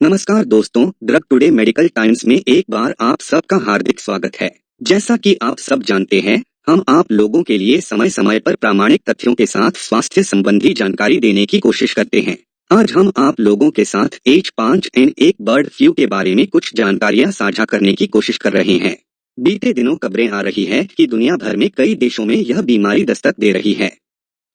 नमस्कार दोस्तों, drug today medical times में एक बार आप सबका हार्दिक स्वागत है। जैसा कि आप सब जानते हैं, हम आप लोगों के लिए समय समय पर प्रामाणिक तथ्यों के साथ स्वास्थ्य संबंधी जानकारी देने की कोशिश करते हैं। आज हम आप लोगों के साथ H5N1 बर्ड फ्लू के बारे में कुछ जानकारियां साझा करने की कोशिश कर रहे हैं। बीते दिनों खबरें आ रही है कि दुनिया भर में कई देशों में यह बीमारी दस्तक दे रही है।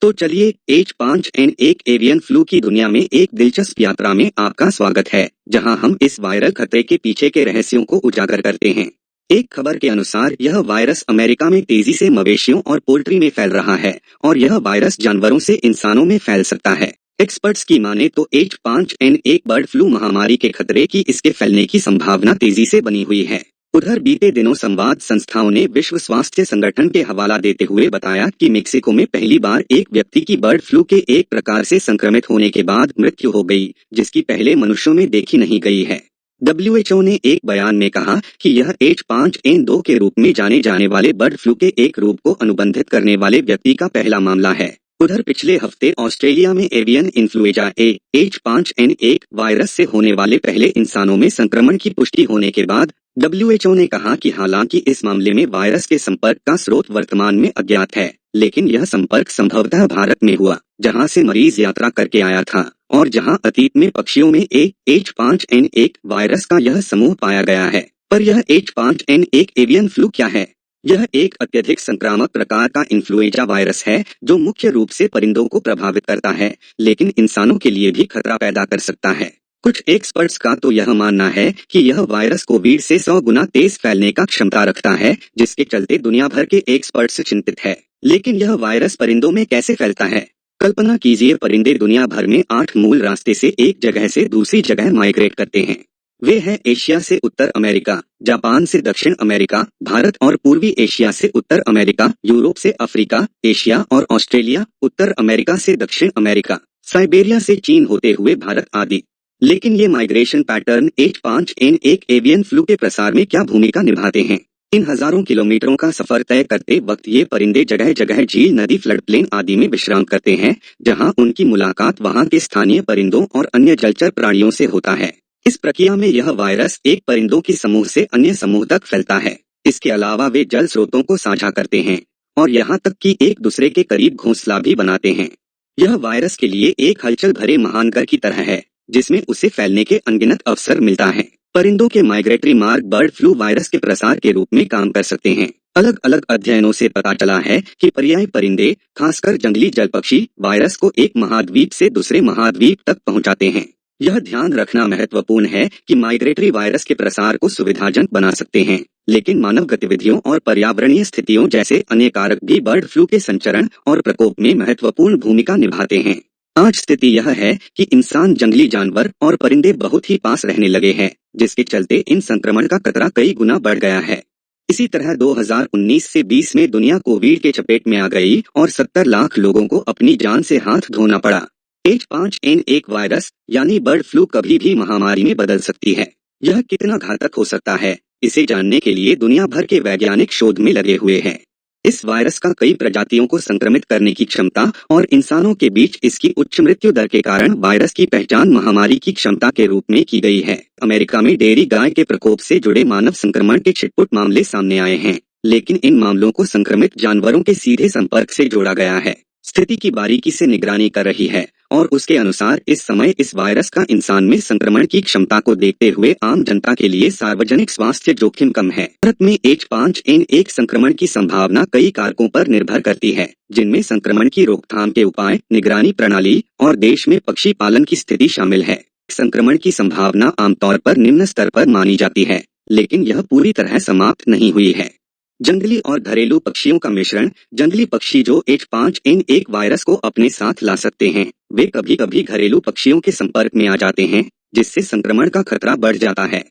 तो चलिए, H5N1 एवियन फ्लू की दुनिया में एक दिलचस्प यात्रा में आपका स्वागत है, जहां हम इस वायरल खतरे के पीछे के रहस्यों को उजागर करते हैं। एक खबर के अनुसार यह वायरस अमेरिका में तेजी से मवेशियों और पोल्ट्री में फैल रहा है और यह वायरस जानवरों से इंसानों में फैल सकता है। एक्सपर्ट्स की माने तो H5N1 बर्ड फ्लू महामारी के खतरे की इसके फैलने की संभावना तेजी से बनी हुई है। उधर बीते दिनों संवाद संस्थाओं ने विश्व स्वास्थ्य संगठन के हवाला देते हुए बताया कि मेक्सिको में पहली बार एक व्यक्ति की बर्ड फ्लू के एक प्रकार से संक्रमित होने के बाद मृत्यु हो गई, जिसकी पहले मनुष्यों में देखी नहीं गई है। WHO ने एक बयान में कहा कि यह H5N2 के रूप में जाने जाने वाले बर्ड फ्लू के एक रूप को अनुबंधित करने वाले व्यक्ति का पहला मामला है। उधर पिछले हफ्ते ऑस्ट्रेलिया में एवियन इन्फ्लुएंजा ए H5N1 वायरस से होने वाले पहले इंसानों में संक्रमण की पुष्टि होने के बाद WHO ने कहा कि हालांकि इस मामले में वायरस के संपर्क का स्रोत वर्तमान में अज्ञात है, लेकिन यह संपर्क संभवतः भारत में हुआ, जहां से मरीज यात्रा करके आया था और जहां अतीत में पक्षियों में H5N1 वायरस का यह समूह पाया गया है। पर यह H5N1 एवियन फ्लू क्या है? यह एक अत्यधिक संक्रामक प्रकार का इन्फ्लुएंजा वायरस है जो मुख्य रूप से परिंदों को प्रभावित करता है, लेकिन इंसानों के लिए भी खतरा पैदा कर सकता है। कुछ एक्सपर्ट्स का तो यह मानना है कि यह वायरस कोविड से 100 गुना तेज फैलने का क्षमता रखता है, जिसके चलते दुनिया भर के एक्सपर्ट्स चिंतित है। लेकिन यह वायरस परिंदों में कैसे फैलता है? कल्पना कीजिए, परिंदे दुनिया भर में 8 मूल रास्ते से एक जगह से दूसरी जगह माइग्रेट करते हैं। वे हैं एशिया से उत्तर अमेरिका, जापान से दक्षिण अमेरिका, भारत और पूर्वी एशिया से उत्तर अमेरिका, यूरोप से अफ्रीका, एशिया और ऑस्ट्रेलिया, उत्तर अमेरिका से दक्षिण अमेरिका, साइबेरिया से चीन होते हुए भारत आदि। लेकिन ये migration pattern H5N1 avian flu के प्रसार में क्या भूमिका निभाते हैं? इन हजारों किलोमीटरों का सफर तय करते वक्त ये परिंदे जगह जगह झील, नदी, फ्लड प्लेन आदि में विश्राम करते हैं, जहां उनकी मुलाकात वहां के स्थानीय परिंदों और अन्य जलचर प्राणियों से होता है। इस प्रक्रिया में यह वायरस एक परिंदों की समूह से अन्य समूह तक फैलता है। इसके अलावा वे जल स्रोतों को साझा करते हैं और यहाँ तक कि एक दूसरे के करीब घोंसला भी बनाते हैं। यह वायरस के लिए एक हलचल भरे महानगर की तरह है, जिसमें उसे फैलने के अनगिनत अवसर मिलता है। परिंदों के माइग्रेटरी मार्ग बर्ड फ्लू वायरस के प्रसार के रूप में काम कर सकते हैं। अलग अलग अध्ययनों से पता चला है कि पर्यायी परिंदे, खासकर जंगली जल पक्षी, वायरस को एक महाद्वीप से दूसरे महाद्वीप तक पहुंचाते हैं। यह ध्यान रखना महत्वपूर्ण है कि माइग्रेटरी वायरस के प्रसार को सुविधाजनक बना सकते हैं, लेकिन मानव गतिविधियों और पर्यावरणीय स्थितियों जैसे अन्य कारक भी बर्ड फ्लू के संचरण और प्रकोप में महत्वपूर्ण भूमिका निभाते हैं। आज स्थिति यह है कि इंसान, जंगली जानवर और परिंदे बहुत ही पास रहने लगे हैं, जिसके चलते इन संक्रमण का खतरा कई गुना बढ़ गया है। इसी तरह 2019 से 20 में दुनिया कोविड के चपेट में आ गई और 70 लाख लोगों को अपनी जान से हाथ धोना पड़ा। H5N1 वायरस यानी बर्ड फ्लू कभी भी महामारी में बदल सकती है। यह कितना घातक हो सकता है, इसे जानने के लिए दुनिया भर के वैज्ञानिक शोध में लगे हुए हैं। इस वायरस का कई प्रजातियों को संक्रमित करने की क्षमता और इंसानों के बीच इसकी उच्च मृत्यु दर के कारण वायरस की पहचान महामारी की क्षमता के रूप में की गई है। अमेरिका में डेयरी गाय के प्रकोप से जुड़े मानव संक्रमण के छिटपुट मामले सामने आए हैं, लेकिन इन मामलों को संक्रमित जानवरों के सीधे संपर्क से जोड़ा गया है। स्थिति की बारीकी से निगरानी कर रही है और उसके अनुसार इस समय इस वायरस का इंसान में संक्रमण की क्षमता को देखते हुए आम जनता के लिए सार्वजनिक स्वास्थ्य जोखिम कम है। भारत में H5N1 संक्रमण की संभावना कई कारकों पर निर्भर करती है, जिनमें संक्रमण की रोकथाम के उपाय, निगरानी प्रणाली और देश में पक्षी पालन की स्थिति शामिल है। संक्रमण की संभावना आमतौर पर निम्न स्तर पर मानी जाती है, लेकिन यह पूरी तरह समाप्त नहीं हुई है। जंगली और घरेलू पक्षियों का मिश्रण। जंगली पक्षी जो H5N1 वायरस को अपने साथ ला सकते हैं, वे कभी कभी घरेलू पक्षियों के संपर्क में आ जाते हैं, जिससे संक्रमण का खतरा बढ़ जाता है।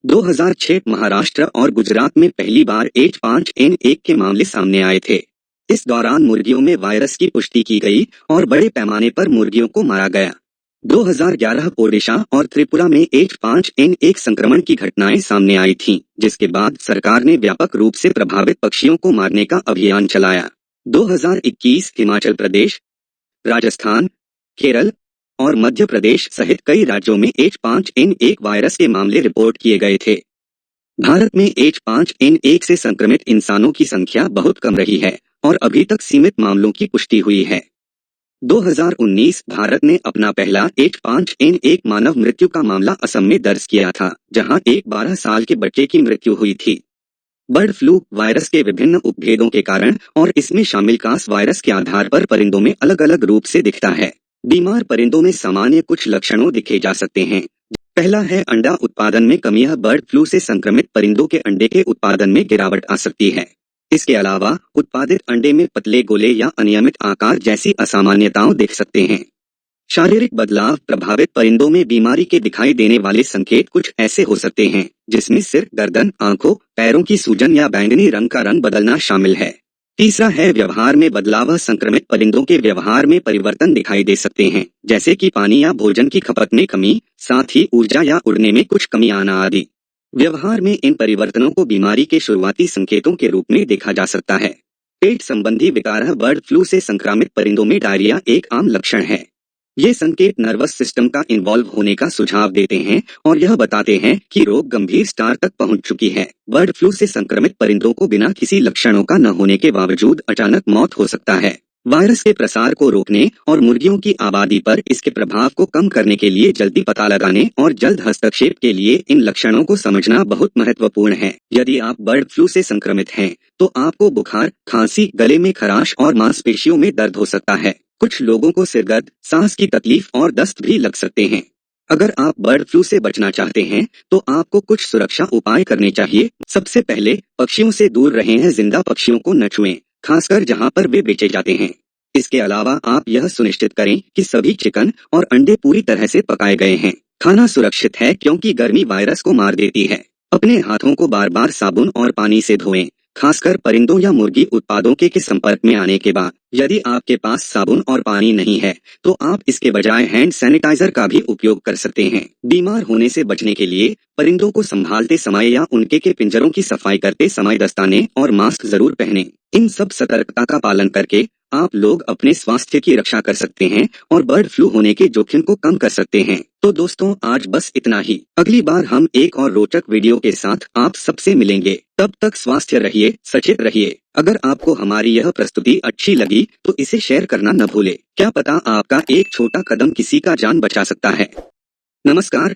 2006 महाराष्ट्र और गुजरात में पहली बार H5N1 के मामले सामने आए थे। इस दौरान मुर्गियों में वायरस की पुष्टि की गई और बड़े पैमाने पर मुर्गियों को मारा गया। 2011 ओडिशा और त्रिपुरा में H5N1 संक्रमण की घटनाएं सामने आई थीं, जिसके बाद सरकार ने व्यापक रूप से प्रभावित पक्षियों को मारने का अभियान चलाया। 2021 हिमाचल प्रदेश, राजस्थान, केरल और मध्य प्रदेश सहित कई राज्यों में H5N1 वायरस के मामले रिपोर्ट किए गए थे। भारत में H5N1 से संक्रमित इंसानों की संख्या बहुत कम रही है और अभी तक सीमित मामलों की पुष्टि हुई है। 2019 भारत ने अपना पहला H5N1 मानव मृत्यु का मामला असम में दर्ज किया था, जहां एक 12 साल के बच्चे की मृत्यु हुई थी। बर्ड फ्लू वायरस के विभिन्न उपभेदों के कारण और इसमें शामिल कास वायरस के आधार पर परिंदों में अलग अलग रूप से दिखता है। बीमार परिंदों में सामान्य कुछ लक्षणों दिखे जा सकते हैं। पहला है अंडा उत्पादन में कमी। यह बर्ड फ्लू से संक्रमित परिंदों के अंडे के उत्पादन में गिरावट आ सकती है। इसके अलावा उत्पादित अंडे में पतले गोले या अनियमित आकार जैसी असामान्यताओं दिख सकते हैं। शारीरिक बदलाव। प्रभावित परिंदों में बीमारी के दिखाई देने वाले संकेत कुछ ऐसे हो सकते हैं, जिसमें सिर, गर्दन, आंखों, पैरों की सूजन या बैंगनी रंग का रंग बदलना शामिल है। तीसरा है व्यवहार में बदलाव। संक्रमित परिंदों के व्यवहार में परिवर्तन दिखाई दे सकते हैं, जैसे कि पानी या भोजन की खपत में कमी, साथ ही ऊर्जा या उड़ने में कुछ कमी आना आदि। व्यवहार में इन परिवर्तनों को बीमारी के शुरुआती संकेतों के रूप में देखा जा सकता है। पेट संबंधी विकार। बर्ड फ्लू से संक्रमित परिंदों में डायरिया एक आम लक्षण है। ये संकेत नर्वस सिस्टम का इन्वॉल्व होने का सुझाव देते हैं और यह बताते हैं कि रोग गंभीर स्तर तक पहुंच चुकी है। बर्ड फ्लू से संक्रमित परिंदों को बिना किसी लक्षणों का न होने के बावजूद अचानक मौत हो सकता है। वायरस के प्रसार को रोकने और मुर्गियों की आबादी पर इसके प्रभाव को कम करने के लिए जल्दी पता लगाने और जल्द हस्तक्षेप के लिए इन लक्षणों को समझना बहुत महत्वपूर्ण है। यदि आप बर्ड फ्लू से संक्रमित हैं, तो आपको बुखार, खांसी, गले में खराश और मांसपेशियों में दर्द हो सकता है। कुछ लोगों को सिरदर्द, सांस की तकलीफ और दस्त भी लग सकते हैं। अगर आप बर्ड फ्लू से बचना चाहते हैं, तो आपको कुछ सुरक्षा उपाय करने चाहिए। सबसे पहले पक्षियों से दूर रहें। जिंदा पक्षियों को न छुएं, खासकर जहां पर वे बेचे जाते हैं। इसके अलावा आप यह सुनिश्चित करें कि सभी चिकन और अंडे पूरी तरह से पकाए गए हैं। खाना सुरक्षित है क्योंकि गर्मी वायरस को मार देती है। अपने हाथों को बार बार साबुन और पानी से धोएं, खासकर परिंदों या मुर्गी उत्पादों के संपर्क में आने के बाद। यदि आपके पास साबुन और पानी नहीं है, तो आप इसके बजाय हैंड सैनिटाइजर का भी उपयोग कर सकते हैं। बीमार होने से बचने के लिए परिंदों को संभालते समय या उनके के पिंजरों की सफाई करते समय दस्ताने और मास्क जरूर पहनें। इन सब सतर्कता का पालन करके आप लोग अपने स्वास्थ्य की रक्षा कर सकते हैं और बर्ड फ्लू होने के जोखिम को कम कर सकते हैं। तो दोस्तों, आज बस इतना ही। अगली बार हम एक और रोचक वीडियो के साथ आप सबसे मिलेंगे। तब तक स्वस्थ रहिए, सचेत रहिए। अगर आपको हमारी यह प्रस्तुति अच्छी लगी तो इसे शेयर करना न भूले। क्या पता आपका एक छोटा कदम किसी का जान बचा सकता है। नमस्कार।